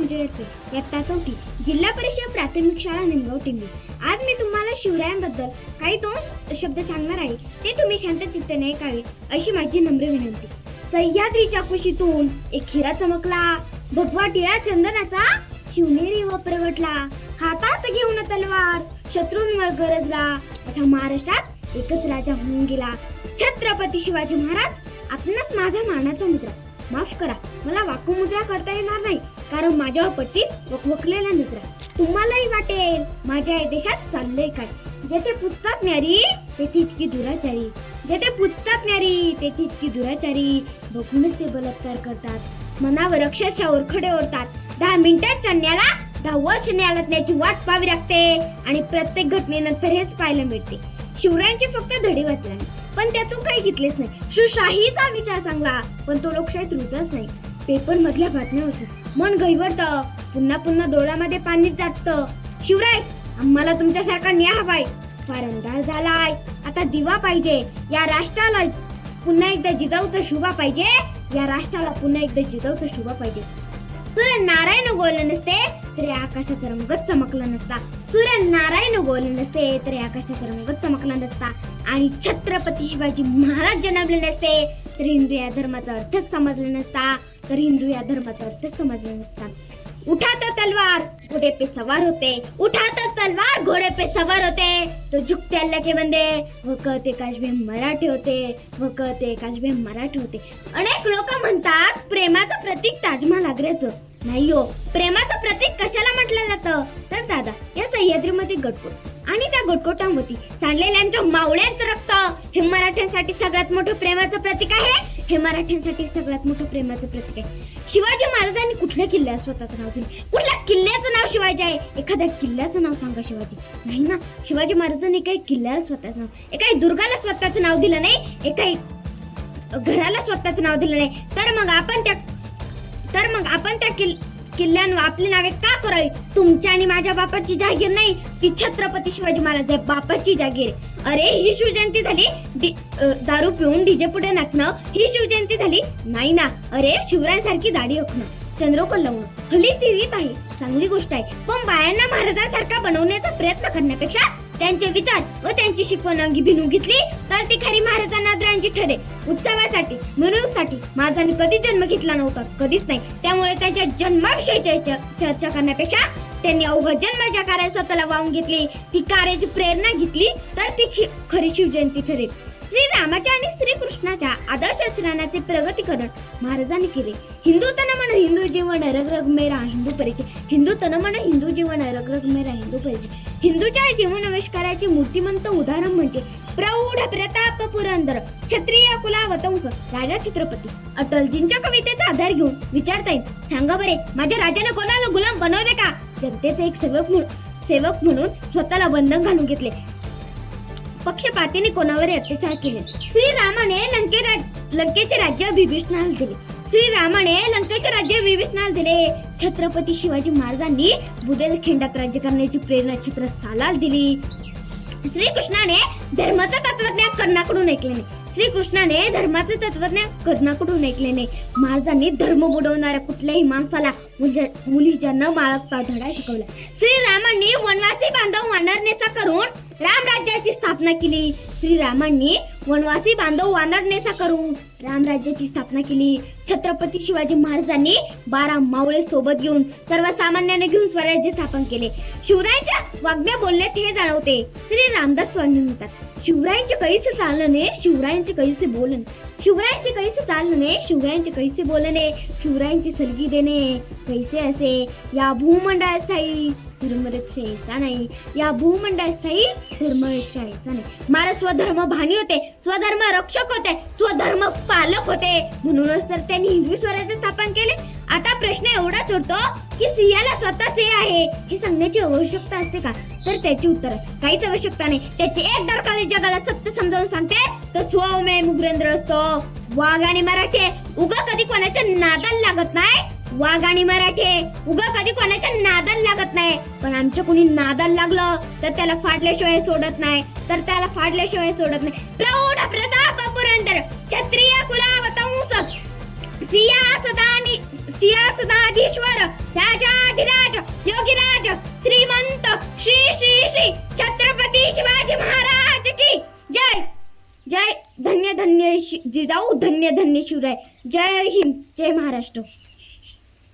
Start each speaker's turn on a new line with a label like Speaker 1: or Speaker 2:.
Speaker 1: धनंजय इयत्ता 4 जिल्हा परिषद प्राथमिक शाळा निमगाव टिंबी. आज मी तुम्हाला शिवरायांबद्दल काही 2 शब्द सांगणार आहे. ते तुम्ही शांत चित्ताने ऐकावे अशी माझी नम्र विनंती. सह्याद्रीच्या कुशीतून एक हिरा चमकला, भगवा टिळा चंदनाचा शिवनेरी व प्रगटला, हातात घेऊन तलवार शत्रूंवर गरजला. असा महाराष्ट्रात एकच राजा होऊन गेला, छत्रपती शिवाजी महाराज. आपणास माझा मानाचा मुद्रा, माफ करा मला वाकुमुद्रा करता येणार नाही, कारण माझ्यावर पडती वकवकलेला नजरा. तुम्हालाही वाटेल माझ्या या देशात चाललंय काय. जेथे पुजतात न्यारी तेथे इतकी दुराचारी, जेथे पुजतात न्यारी तेथे इतकी दुराचारी. बघूनच ते बलात्कार करतात, मनावर अक्षरशः ओरखडे ओढतात. 10 मिनिटात चन्याला 10 वर्ष न्यायालयाची वाट पाहावी लागते आणि प्रत्येक घटनेनंतर हेच पाहायला मिळते. शिवरायांचे फक्त धडे वाचले नाही, पण त्यातून काही घेतलेच नाही. शिवशाहीचा विचार चांगला, पण तो लोकशाहीत रुजच नाही. पेपर मधल्या बातम्या होत्या, मन गैवरतं, पुन्हा पुन्हा डोळ्यामध्ये पाणी जातं. शिवराय, आम्हाला तुमच्यासारखा न्याय हवाय. फार अंधार झालाय, आता दिवा पाहिजे. या राष्ट्राला पुन्हा एकदा जिजाऊचा शुभा पाहिजे. या राष्ट्राला पुन्हा एकदा जिजाऊचा शुभा पाहिजे. सूर्य नारायण उगवलं नसते तरी आकाशाचा रंगच चमकला नसता. सूर्य नारायण उगवलं नसते तरी आकाशाचा रंगच चमकला नसता. आणि छत्रपती शिवाजी महाराज जन्मले नसते तर हिंदू या धर्माचा अर्थच समजला नसता. तर हिंदू या धर्माचा अर्थच समजला नसता. उठा तो तलवार घोड़े पे सवार होते, उठा तो तलवार घोड़े पे सवार होते. तो झुकते अल्लाह के बंदे, व कहते काश वे मराठे होते, व कहते काश वे मराठे होते. अनेक लोक म्हणतात प्रेमाचं प्रतीक ताजमहाल आग्र्याचं. नाही हो, प्रेमाचं प्रतीक कशाला म्हटलं जातं तर दादा या सह्याद्रीमध्ये गटकोट आणि त्या गटकोटांवरती सांडलेल्यांच्या मावळ्यांचं रक्त हे मराठ्यांसाठी सगळ्यात मोठं प्रेमाचं प्रतीक आहे. हे मराठ्यांसाठी सगळ्यात मोठं प्रेमाचं प्रतीक आहे. शिवाजी महाराजांनी कुठल्या किल्ल्याला स्वतःचं नाव दिले? कुठल्या किल्ल्याचं नाव शिवाजी आहे? एखाद्या किल्ल्याचं नाव सांगा शिवाजी. नाही ना, शिवाजी महाराजांनी काही किल्ल्याला स्वतःचं नाव, एकाही दुर्गाला स्वतःचं नाव दिलं नाही, एकाही घराला स्वतःचं नाव दिलं नाही. तर मग आपण त्या किल्ल्यांवर आपली नावे का करावी? तुमच्या आणि माझ्या बापाची जागीर नाही, ती छत्रपती शिवाजी महाराज बापाची जागीर. अरे ही शिवजयंती झाली दारू पिऊन डीजे पुढे नाचणं ही शिवजयंती झाली? नाही ना. अरे शिवरायांसारखी दाढी ओखणं, चंद्रोकर लावणं हल्लीची रीत आहे, चांगली गोष्ट आहे. पण बायांना महाराजांसारखा बनवण्याचा प्रयत्न करण्यापेक्षा त्यांचे विचार व त्यांची शिकवण अंगी भिनून घेतली तर ती खरी महाराजांना आदरांची ठरे. उत्सवासाठी मिरवणुकीसाठी महाराजांनी कधी जन्म घेतला नव्हता, कधीच नाही. त्यामुळे त्यांच्या जन्माविषयी चर्चा करण्यापेक्षा त्यांनी अवघड जन्म ज्या कार्यात स्वतःला वाहून घेतली, ती कार्याची प्रेरणा घेतली तर ती खरी शिवजयंती ठरेल. श्रीरामाच्या आणि श्रीकृष्णाच्या आदर्श आचरणाचे प्रगतीकरण महाराजांनी केले. हिंदू तन मन हिंदू जीवन रग रग मेरा हिंदू परिचय, हिंदू तन मन हिंदू जीवन रग रग मेरा हिंदू परिचय. हिंदूच्या जीवनाविष्काराचे मूर्तिमंत उदाहरण म्हणजे प्रौढ प्रताप पुरंदर क्षत्रिय कुलावतंस राजा छत्रपती. अटलजींच्या कवितेचा आधार घेऊन विचारता येईल, सांगा बरे माझ्या राजाने कोणाला गुलाम बनवले का? जनतेचे एक सेवक म्हणून स्वतःला बंधन घालून घेतले. पक्षपातीने कोणावर अत्याचार केले. श्रीरामाने लंकेचे राज्य विभीषणाला दिले. श्रीरामाने लंकेचे राज्य विभीषणाला दिले. छत्रपती शिवाजी महाराजांनी बुंदेलखंडात राज्य करण्याची प्रेरणा छत्रसालाला दिली. श्रीकृष्णाने धर्माचं तत्वज्ञान कर्णाकडून ऐकले नाही. श्रीकृष्णाने धर्माचे तत्वज्ञान कर्णाकडून ऐकले नाही. महाराजांनी धर्म बुडवणाऱ्या कुठल्याही माणसाला मुलीच्या न बाळगता धडा शिकवला. श्रीरामांनी वनवासी बांधव वानरनेसा करून रामराज्याची स्थापना केली. श्रीरामांनी वनवासी बांधव वानरनेसा करून रामराज्याची स्थापना केली. छत्रपती शिवाजी महाराजांनी 12 मावळे सोबत घेऊन सर्वसामान्यांना घेऊन स्वराज्य स्थापन केले. शिवरायांच्या वागण्या बोलण्यात हे जाणवते. श्री रामदास स्वामी म्हणतात, शिवरायांचे कैसे चालणे शिवरायांचे कैसे बोलणे, शिवरायांचे कैसे चालणे शिवरायांचे कैसे बोलणे, शिवरायांची सलगी देणे कैसे असे. या भूमंडळात स्थायी धर्मरक्षा ऐसा नाही, या भूमंडळात स्थायी धर्मरक्षा ऐसा नाही. महाराज स्वधर्म भानी होते, स्वधर्म रक्षक होते, स्वधर्म पालक होते. म्हणूनच तर त्यांनी हिंदवी स्वराज्य स्थापन केले. आता प्रश्न एवढाच उरतो की सिंहाला स्वतः सिंह आहे हे सांगण्याची आवश्यकता असते का? तर त्याची उत्तर काहीच आवश्यकता नाही. त्याची एक डरकाली जगाला सत्य समजावून सांगते तर स्वमेव मुग्रेंद्र असतो. वाघ आणि मराठे उगा कधी कोणाच्या नादाला लागत नाही. वाघ आणि मराठे उगा कधी कोणाच्या नादाला लागत नाही. पण आमच्या कुणी नादाला लागलं तर त्याला फाडल्याशिवाय सोडत नाही, तर त्याला फाडल्याशिवाय सोडत नाही. प्रौढ प्रताप पुरंदर क्षत्रिय कुलावतंस सिंहासनानी राजराजाधिराज राजाधिराज योगीराज श्रीमंत श्री श्री श्री छत्रपती शिवाजी महाराज की जय. जय. धन्य धन्य जिजाऊ, धन्य धन्य शिवराय. जय हिंद, जय महाराष्ट्र.